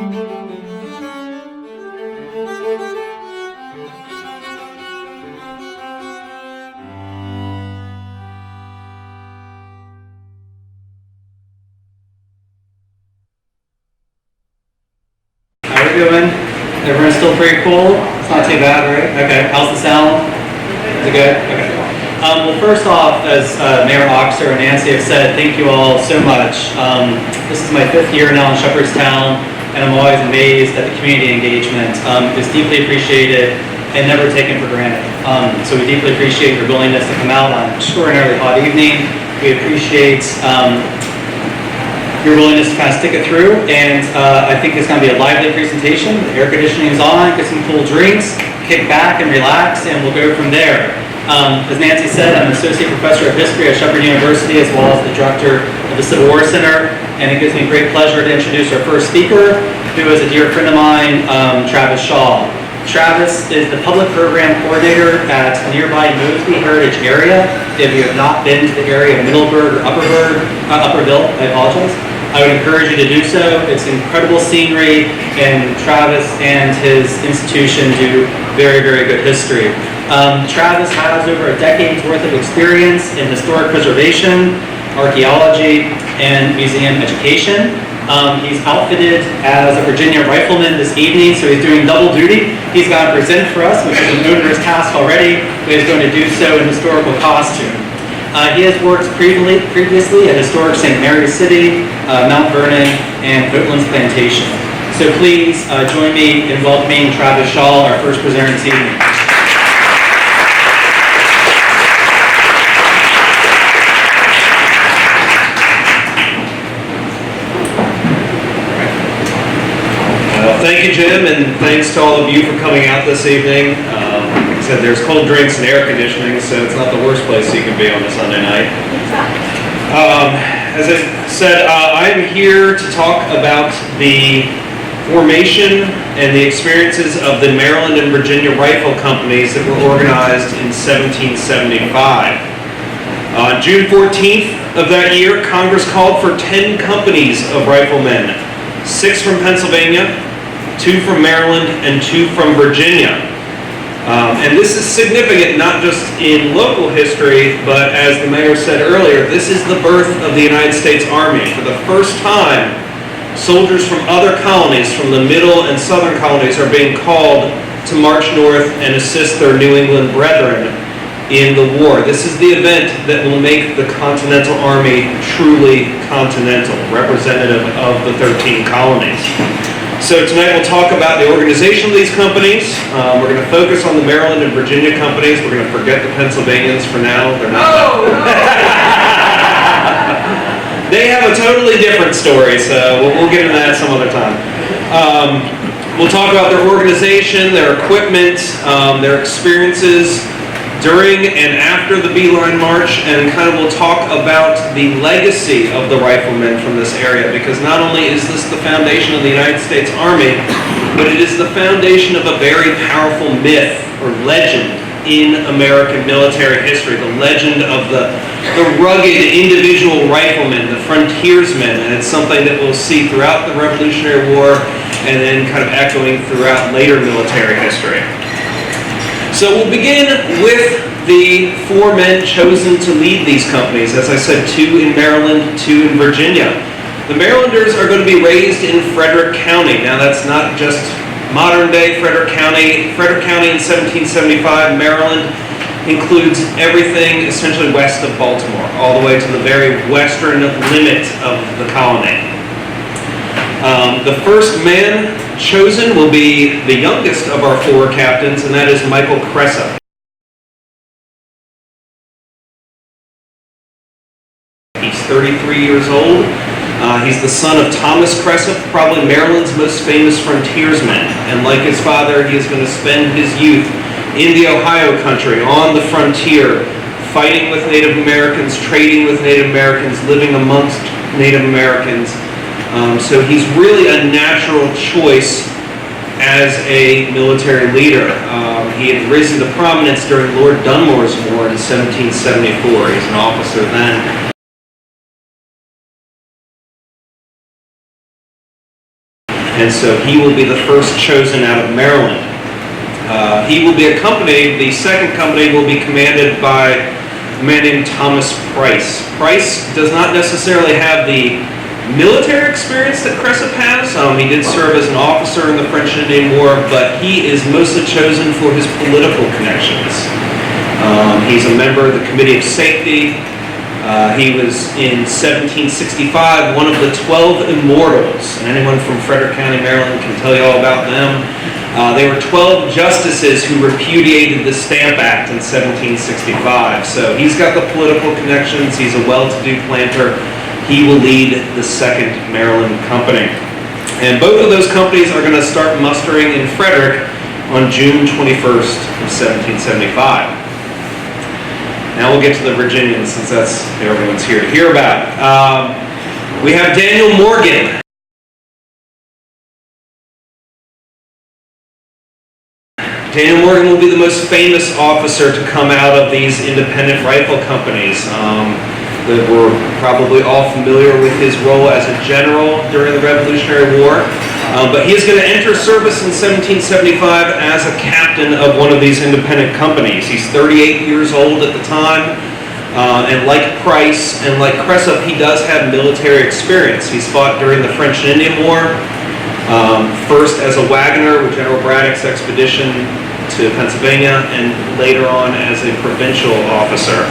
How we doing? Everyone's still pretty cool? It's not too bad, right? Okay. How's the sound? Is it good? Okay. Well, first off, as Mayor Oxer and Nancy have said, thank you all so much. This is my 5th year now in Shepherdstown, and I'm always amazed at the community engagement. It's deeply appreciated and never taken for granted. So we deeply appreciate your willingness to come out on an extraordinarily hot evening. We appreciate your willingness to kind of stick it through, and I think it's going to be a lively presentation. The air conditioning is on, get some cool drinks, kick back and relax, and we'll go from there. As Nancy said, I'm an associate professor of history at Shepherd University, as well as the director of the Civil War Center, and it gives me great pleasure to introduce our first speaker, who is a dear friend of mine, Travis Shaw. Travis is the public program coordinator at nearby Mosby Heritage Area. If you have not been to the area of Middleburg or Upperville, I apologize. I would encourage you to do so. It's incredible scenery, and Travis and his institution do very, very good history. Travis has over a decade's worth of experience in historic preservation, archaeology, and museum education. He's outfitted as a Virginia rifleman this evening, so he's doing double duty. He's going to present for us, which is an onerous task already, but he's going to do so in historical costume. He has worked previously at historic St. Mary's City, Mount Vernon, and Oatlands Plantation. So please join me in welcoming Travis Shaw, our first presenter this evening. Thank you, Jim, and thanks to all of you for coming out this evening. Like I said, there's cold drinks and air conditioning, so it's not the worst place you can be on a Sunday night. As I said, I'm here to talk about the formation and the experiences of the Maryland and Virginia rifle companies that were organized in 1775. On June 14th of that year, Congress called for 10 companies of riflemen, 6 from Pennsylvania, 2 from Maryland, and 2 from Virginia. And this is significant not just in local history, but as the mayor said earlier, this is the birth of the United States Army. For the first time, soldiers from other colonies, from the middle and southern colonies, are being called to march north and assist their New England brethren in the war. This is the event that will make the Continental Army truly continental, representative of the 13 colonies. So tonight we'll talk about the organization of these companies. We're going to focus on the Maryland and Virginia companies. We're going to forget the Pennsylvanians for now. They're not. Oh, no. They have a totally different story, so we'll get into that some other time. We'll talk about their organization, their equipment, their experiences during and after the Beeline March, and kind of we'll talk about the legacy of the riflemen from this area, because not only is this the foundation of the United States Army, but it is the foundation of a very powerful myth or legend in American military history, the legend of the rugged individual rifleman, the frontiersman, and it's something that we'll see throughout the Revolutionary War and then kind of echoing throughout later military history. So we'll begin with the 4 men chosen to lead these companies. As I said, 2 in Maryland, 2 in Virginia. The Marylanders are going to be raised in Frederick County. Now that's not just modern day Frederick County. Frederick County in 1775, Maryland, includes everything essentially west of Baltimore, all the way to the very western limit of the colony. The first man chosen will be the youngest of our 4 captains, and that is Michael Cressup. He's 33 years old. He's the son of Thomas Cressup, probably Maryland's most famous frontiersman. And like his father, he is going to spend his youth in the Ohio country, on the frontier, fighting with Native Americans, trading with Native Americans, living amongst Native Americans. So he's really a natural choice as a military leader. He had risen to prominence during Lord Dunmore's War in 1774. He's an officer then. and so he will be the first chosen out of Maryland. He will be accompanied, the second company will be commanded by a man named Thomas Price. Price does not necessarily have the military experience that Cressup has. He did serve as an officer in the French and Indian War, but he is mostly chosen for his political connections. He's a member of the Committee of Safety. He was in 1765 one of the 12 Immortals, and anyone from Frederick County, Maryland can tell you all about them. They were 12 justices who repudiated the Stamp Act in 1765. So he's got the political connections. He's a well-to-do planter. He will lead the 2nd Maryland Company. And both of those companies are going to start mustering in Frederick on June 21st of 1775. Now we'll get to the Virginians, since that's what everyone's here to hear about. We have Daniel Morgan. Daniel Morgan will be the most famous officer to come out of these independent rifle companies. That we're probably all familiar with his role as a general during the Revolutionary War. But he is going to enter service in 1775 as a captain of one of these independent companies. He's 38 years old at the time, and like Price and like Cressup, he does have military experience. He's fought during the French and Indian War, first as a wagoner with General Braddock's expedition to Pennsylvania, and later on as a provincial officer.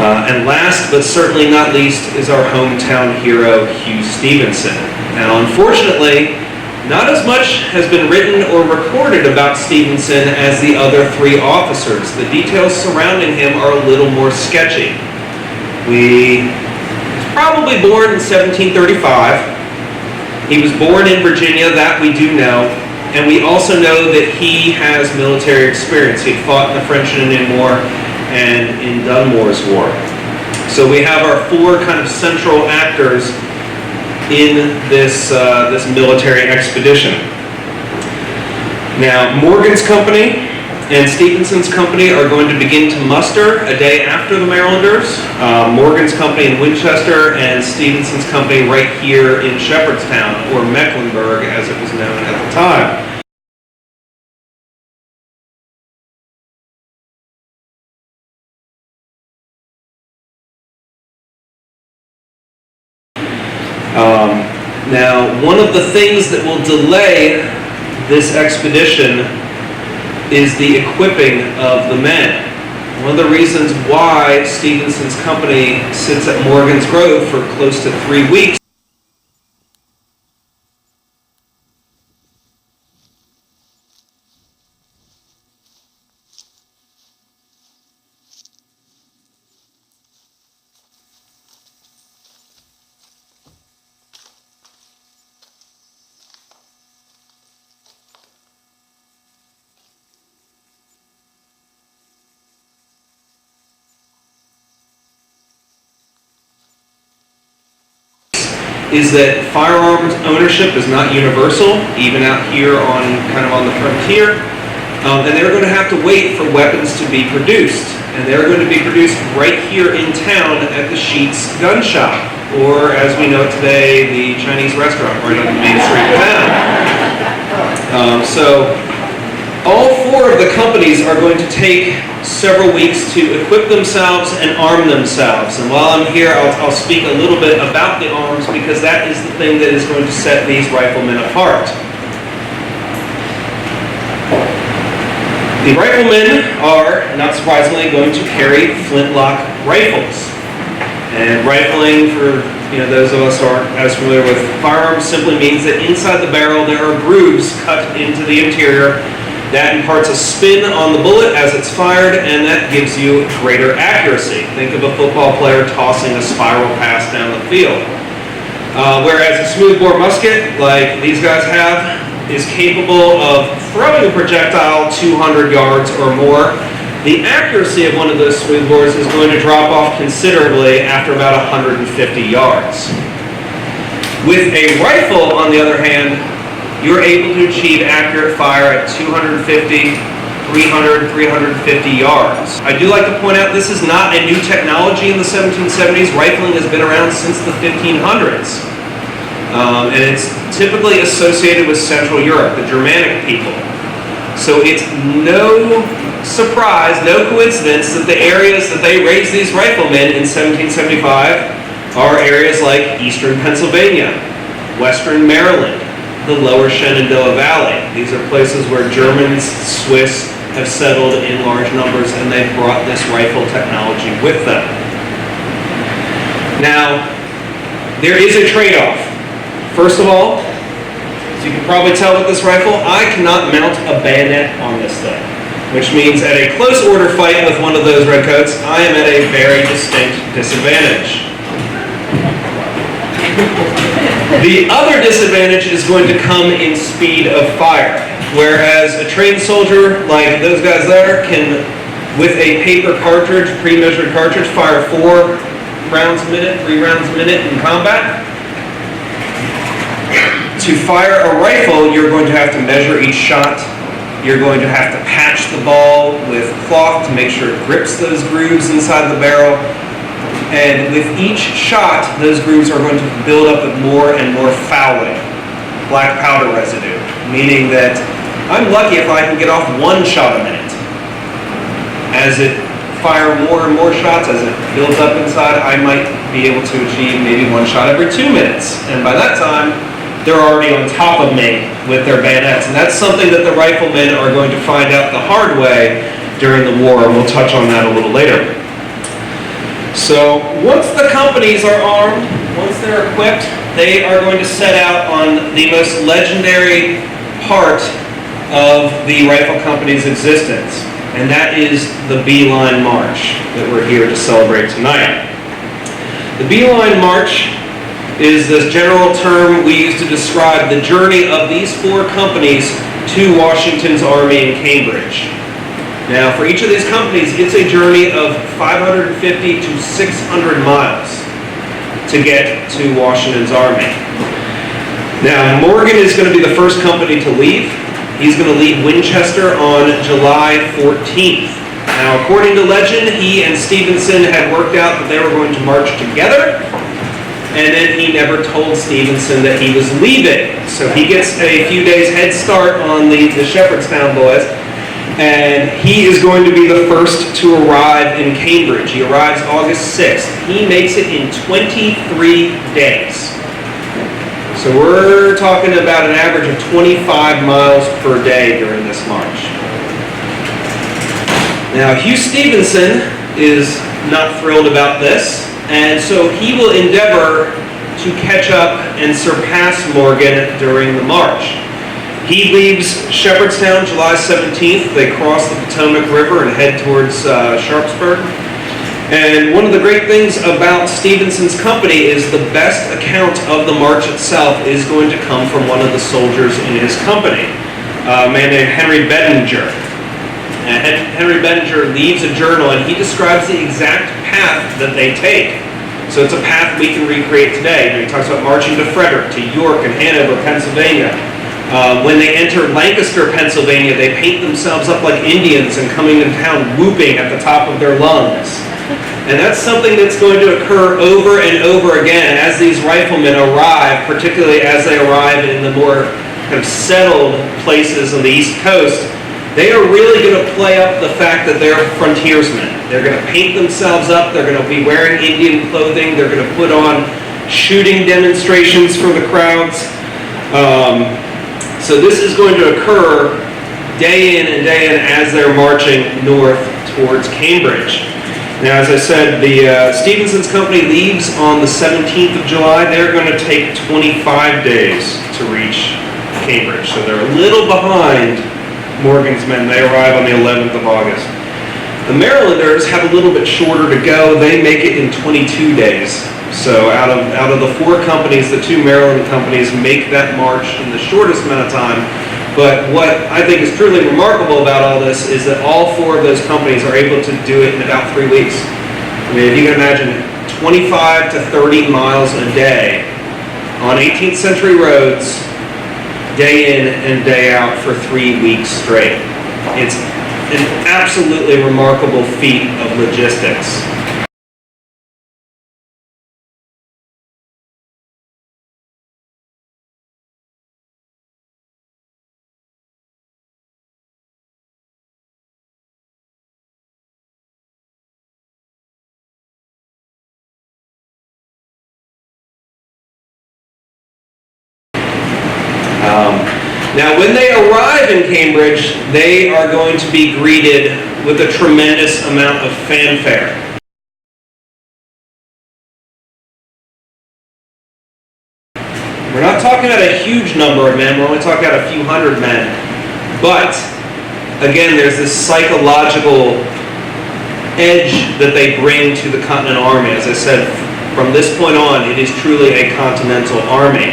And last but certainly not least is our hometown hero, Hugh Stevenson. Now, unfortunately, not as much has been written or recorded about Stevenson as the other 3 officers. The details surrounding him are a little more sketchy. He was probably born in 1735. He was born in Virginia, that we do know. And we also know that he has military experience. He fought in the French and Indian War and in Dunmore's War. So we have our 4 kind of central actors in this military expedition. Now, Morgan's company and Stevenson's company are going to begin to muster a day after the Marylanders. Morgan's company in Winchester and Stevenson's company right here in Shepherdstown, or Mecklenburg as it was known at the time. Now, one of the things that will delay this expedition is the equipping of the men. One of the reasons why Stevenson's company sits at Morgan's Grove for close to 3 weeks is that firearms ownership is not universal, even out here on the frontier. And they're going to have to wait for weapons to be produced. And they're going to be produced right here in town at the Sheets Gun Shop, or as we know it today, the Chinese restaurant right on the main street of town. So all 4 of the companies are going to take several weeks to equip themselves and arm themselves. And while I'm here, I'll speak a little bit about the arms, because that is the thing that is going to set these riflemen apart. The riflemen are, not surprisingly, going to carry flintlock rifles. And rifling, for those of us who aren't as familiar with firearms, simply means that inside the barrel there are grooves cut into the interior. That imparts a spin on the bullet as it's fired, and that gives you greater accuracy. Think of a football player tossing a spiral pass down the field. Whereas a smoothbore musket, like these guys have, is capable of throwing a projectile 200 yards or more. The accuracy of one of those smoothbores is going to drop off considerably after about 150 yards. With a rifle, on the other hand, you're able to achieve accurate fire at 250, 300, 350 yards. I do like to point out this is not a new technology in the 1770s. Rifling has been around since the 1500s. And it's typically associated with Central Europe, the Germanic people. So it's no surprise, no coincidence that the areas that they raised these riflemen in 1775 are areas like eastern Pennsylvania, western Maryland, the lower Shenandoah Valley. These are places where Germans, Swiss have settled in large numbers, and they've brought this rifle technology with them. Now, there is a trade-off. First of all, as you can probably tell with this rifle, I cannot mount a bayonet on this thing, which means at a close order fight with one of those redcoats, I am at a very distinct disadvantage. The other disadvantage is going to come in speed of fire, whereas a trained soldier like those guys there can, with a paper cartridge, pre-measured cartridge, fire 4 rounds a minute, 3 rounds a minute in combat. To fire a rifle, you're going to have to measure each shot. You're going to have to patch the ball with cloth to make sure it grips those grooves inside the barrel. And with each shot, those grooves are going to build up with more and more fouling, black powder residue, meaning that I'm lucky if I can get off 1 shot a minute. As it fire more and more shots, as it builds up inside, I might be able to achieve maybe 1 shot every 2 minutes. And by that time, they're already on top of me with their bayonets. And that's something that the riflemen are going to find out the hard way during the war, and we'll touch on that a little later. So once the companies are armed, once they're equipped, they are going to set out on the most legendary part of the rifle company's existence, and that is the Beeline March that we're here to celebrate tonight. The Beeline March is this general term we use to describe the journey of these 4 companies to Washington's army in Cambridge. Now, for each of these companies, it's a journey of 550 to 600 miles to get to Washington's army. Now, Morgan is going to be the first company to leave. He's going to leave Winchester on July 14th. Now, according to legend, he and Stevenson had worked out that they were going to march together, and then he never told Stevenson that he was leaving. So he gets a few days head start on the Shepherdstown boys. And he is going to be the first to arrive in Cambridge. He arrives August 6th. He makes it in 23 days. So we're talking about an average of 25 miles per day during this march. Now, Hugh Stevenson is not thrilled about this, and so he will endeavor to catch up and surpass Morgan during the march. He leaves Shepherdstown July 17th. They cross the Potomac River and head towards Sharpsburg. And one of the great things about Stevenson's company is the best account of the march itself is going to come from one of the soldiers in his company, a man named Henry Bedinger. Henry Bedinger leaves a journal, and he describes the exact path that they take. So it's a path we can recreate today. He talks about marching to Frederick, to York, and Hanover, Pennsylvania. When they enter Lancaster, Pennsylvania, they paint themselves up like Indians and coming into town whooping at the top of their lungs. And that's something that's going to occur over and over again as these riflemen arrive, particularly as they arrive in the more kind of settled places on the East Coast. They are really going to play up the fact that they're frontiersmen. They're going to paint themselves up. They're going to be wearing Indian clothing. They're going to put on shooting demonstrations for the crowds. So this is going to occur day in and day in as they're marching north towards Cambridge. Now, as I said, the Stevenson's company leaves on the 17th of July. They're going to take 25 days to reach Cambridge. So they're a little behind Morgan's men. They arrive on the 11th of August. The Marylanders have a little bit shorter to go. They make it in 22 days. So out of the 4 companies, the 2 Maryland companies make that march in the shortest amount of time. But what I think is truly remarkable about all this is that all 4 of those companies are able to do it in about 3 weeks. I mean, if you can imagine 25 to 30 miles a day on 18th century roads, day in and day out for 3 weeks straight. It's an absolutely remarkable feat of logistics. Now, when they arrive in Cambridge, they are going to be greeted with a tremendous amount of fanfare. We're not talking about a huge number of men, we're only talking about a few hundred men. But, again, there's this psychological edge that they bring to the Continental Army. As I said, from this point on, it is truly a Continental Army.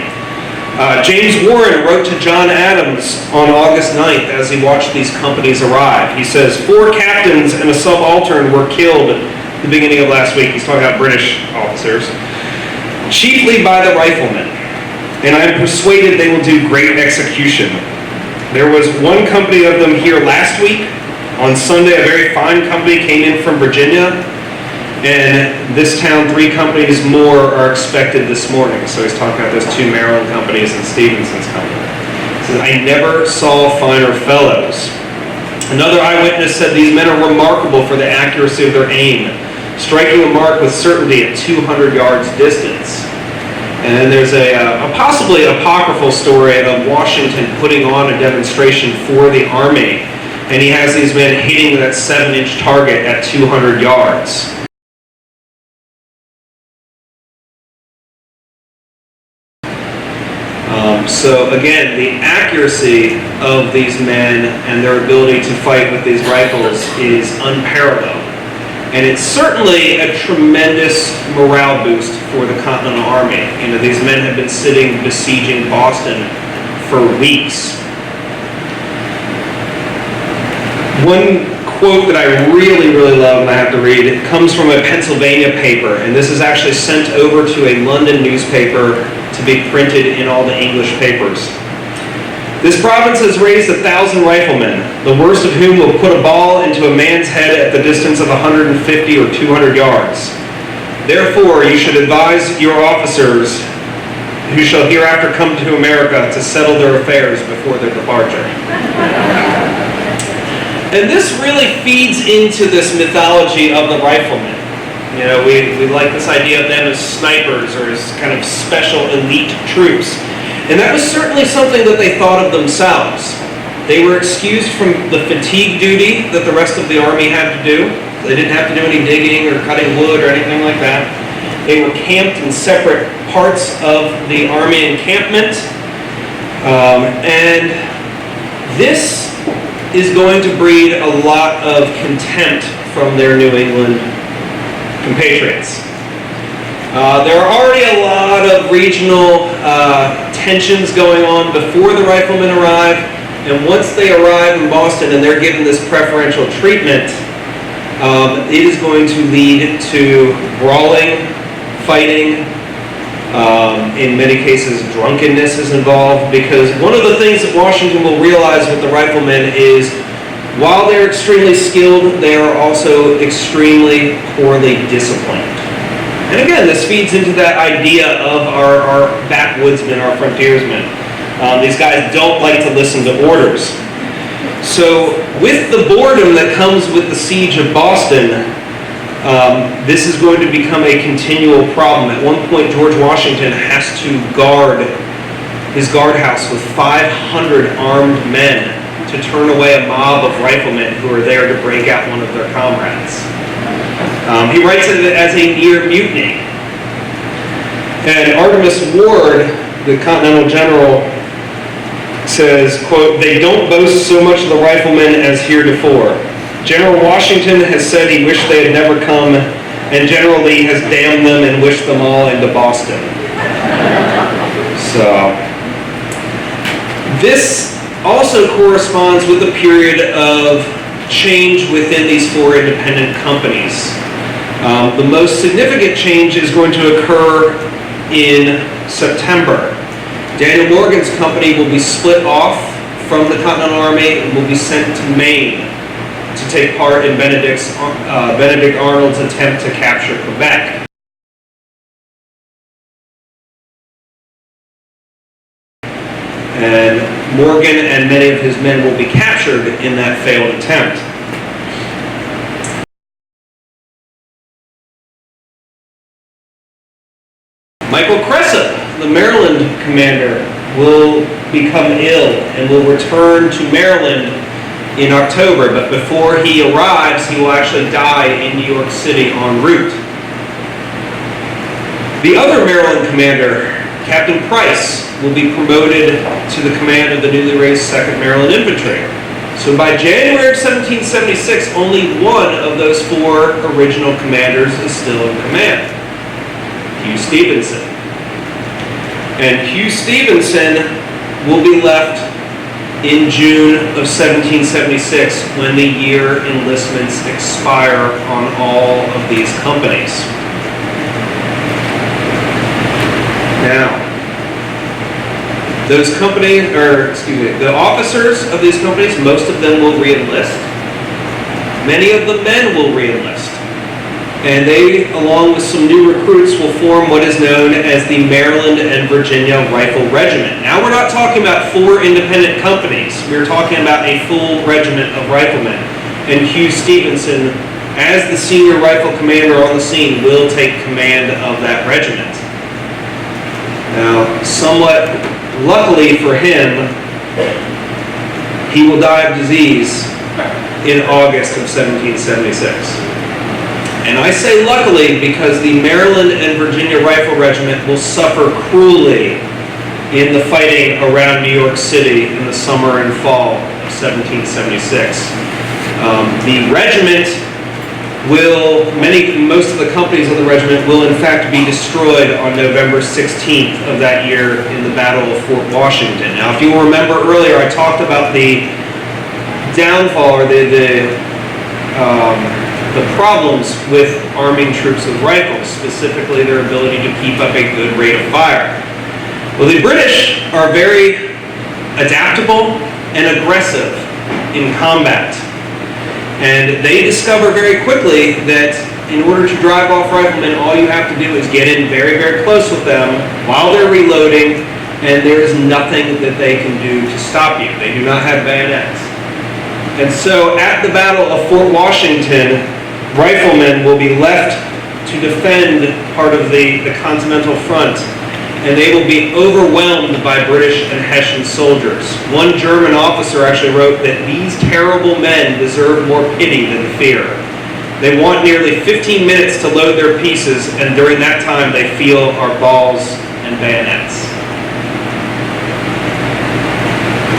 James Warren wrote to John Adams on August 9th as he watched these companies arrive. He says, 4 captains and a subaltern were killed at the beginning of last week. He's talking about British officers. Chiefly by the riflemen. And I am persuaded they will do great execution. There was one company of them here last week. On Sunday, a very fine company came in from Virginia. And this town, 3 companies more are expected this morning. So he's talking about those 2 Maryland companies and Stevenson's company. He says, I never saw finer fellows. Another eyewitness said these men are remarkable for the accuracy of their aim, striking a mark with certainty at 200 yards distance. And then there's a possibly apocryphal story of Washington putting on a demonstration for the Army. And he has these men hitting that 7-inch target at 200 yards. So again, the accuracy of these men and their ability to fight with these rifles is unparalleled. And it's certainly a tremendous morale boost for the Continental Army. You know, these men have been sitting besieging Boston for weeks. One quote that I really, really love and I have to read, it comes from a Pennsylvania paper, and this is actually sent over to a London newspaper to be printed in all the English papers. This province has raised 1,000 riflemen, the worst of whom will put a ball into a man's head at the distance of 150 or 200 yards. Therefore, you should advise your officers who shall hereafter come to America to settle their affairs before their departure. And this really feeds into this mythology of the riflemen. You know, we like this idea of them as snipers or as kind of special elite troops. And that was certainly something that they thought of themselves. They were excused from the fatigue duty that the rest of the Army had to do. They didn't have to do any digging or cutting wood or anything like that. They were camped in separate parts of the Army encampment. And this is going to breed a lot of contempt from their New England compatriots. There are already a lot of regional tensions going on before the riflemen arrive, and once they arrive in Boston and they're given this preferential treatment, it is going to lead to brawling, fighting. In many cases, drunkenness is involved, because one of the things that Washington will realize with the riflemen is while they're extremely skilled, they are also extremely poorly disciplined. And again, this feeds into that idea of our backwoodsmen, our frontiersmen. These guys don't like to listen to orders. So with the boredom that comes with the siege of Boston, this is going to become a continual problem. At one point, George Washington has to guard his guardhouse with 500 armed men to turn away a mob of riflemen who are there to break out one of their comrades. He writes it as a near mutiny. And Artemus Ward, the Continental General, says, quote, "They don't boast so much of the riflemen as heretofore. General Washington has said he wished they had never come, and General Lee has damned them and wished them all into Boston." So, this also corresponds with a period of change within these 4 independent companies. The most significant change is going to occur in September. Daniel Morgan's company will be split off from the Continental Army and will be sent to Maine to take part in Benedict Arnold's attempt to capture Quebec. And Morgan and many of his men will be captured in that failed attempt. Michael Cressup, the Maryland commander, will become ill and will return to Maryland in October, but before he arrives, he will actually die in New York City en route. The other Maryland commander, Captain Price, will be promoted to the command of the newly raised 2nd Maryland Infantry. So by January of 1776, only one of those 4 original commanders is still in command, Hugh Stevenson. And Hugh Stevenson will be left in June of 1776 when the year enlistments expire on all of these companies. Now, those companies, the officers of these companies, most of them will re-enlist. Many of the men will re-enlist. And they, along with some new recruits, will form what is known as the Maryland and Virginia Rifle Regiment. Now, we're not talking about 4 independent companies. We're talking about a full regiment of riflemen. And Hugh Stevenson, as the senior rifle commander on the scene, will take command of that regiment. Now, somewhat luckily for him, he will die of disease in August of 1776. And I say luckily because the Maryland and Virginia Rifle Regiment will suffer cruelly in the fighting around New York City in the summer and fall of 1776. The regiment most of the companies of the regiment will in fact be destroyed on November 16th of that year in the Battle of Fort Washington. Now, if you will remember earlier, I talked about the downfall or the problems with arming troops with rifles, specifically their ability to keep up a good rate of fire. Well, the British are very adaptable and aggressive in combat. And they discover very quickly that in order to drive off riflemen, all you have to do is get in very, very close with them while they're reloading, and there is nothing that they can do to stop you. They do not have bayonets. And so at the Battle of Fort Washington, riflemen will be left to defend part of the Continental Front, and they will be overwhelmed by British and Hessian soldiers. One German officer actually wrote that these terrible men deserve more pity than fear. They want nearly 15 minutes to load their pieces, and during that time they feel our balls and bayonets.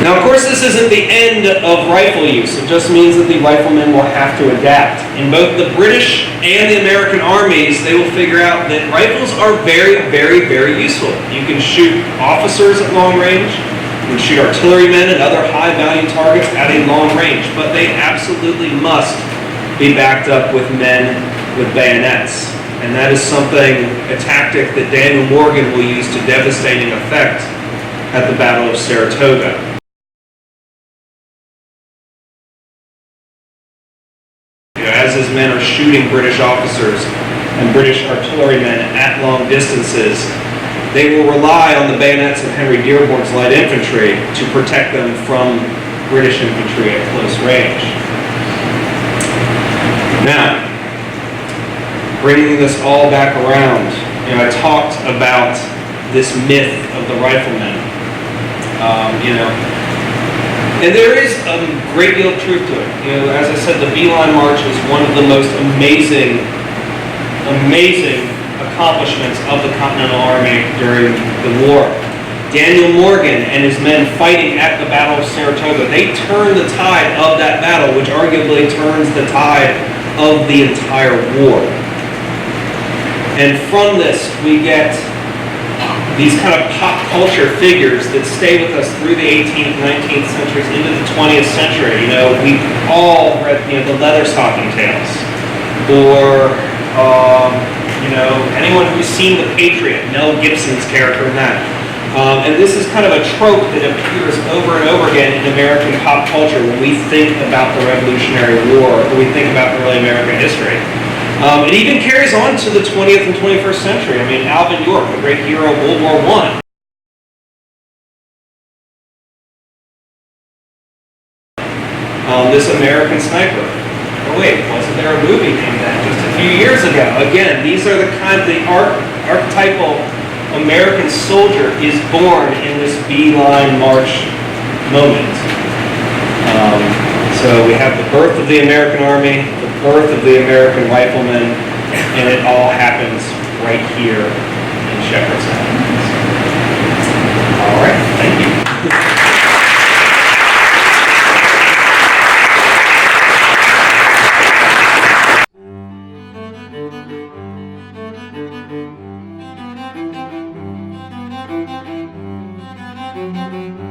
Now, of course, this isn't the end of rifle use. It just means that the riflemen will have to adapt. In both the British and the American armies, they will figure out that rifles are very, very, very useful. You can shoot officers at long range. You can shoot artillerymen and other high-value targets at a long range. But they absolutely must be backed up with men with bayonets. And that is a tactic that Daniel Morgan will use to devastating effect at the Battle of Saratoga. As his men are shooting British officers and British artillerymen at long distances, they will rely on the bayonets of Henry Dearborn's light infantry to protect them from British infantry at close range. Now, bringing this all back around, I talked about this myth of the rifleman. And there is a great deal of truth to it. As I said, the Beeline March is one of the most amazing accomplishments of the Continental Army during the war. Daniel Morgan and his men fighting at the Battle of Saratoga, they turn the tide of that battle, which arguably turns the tide of the entire war. And from this, we get these kind of pop culture figures that stay with us through the 18th, 19th centuries into the 20th century. We all read, the Leatherstocking Tales, or anyone who's seen The Patriot, Mel Gibson's character in that. And this is kind of a trope that appears over and over again in American pop culture when we think about the Revolutionary War, or we think about early American history. It even carries on to the 20th and 21st century. Alvin York, the great hero of World War I. This American Sniper. Oh wait, wasn't there a movie named that just a few years ago? Again, these are the archetypal American soldier is born in this Beeline March moment. So we have the birth of the American Army, the birth of the American Riflemen, and it all happens right here in Shepherdstown. All right, thank you. Thank you.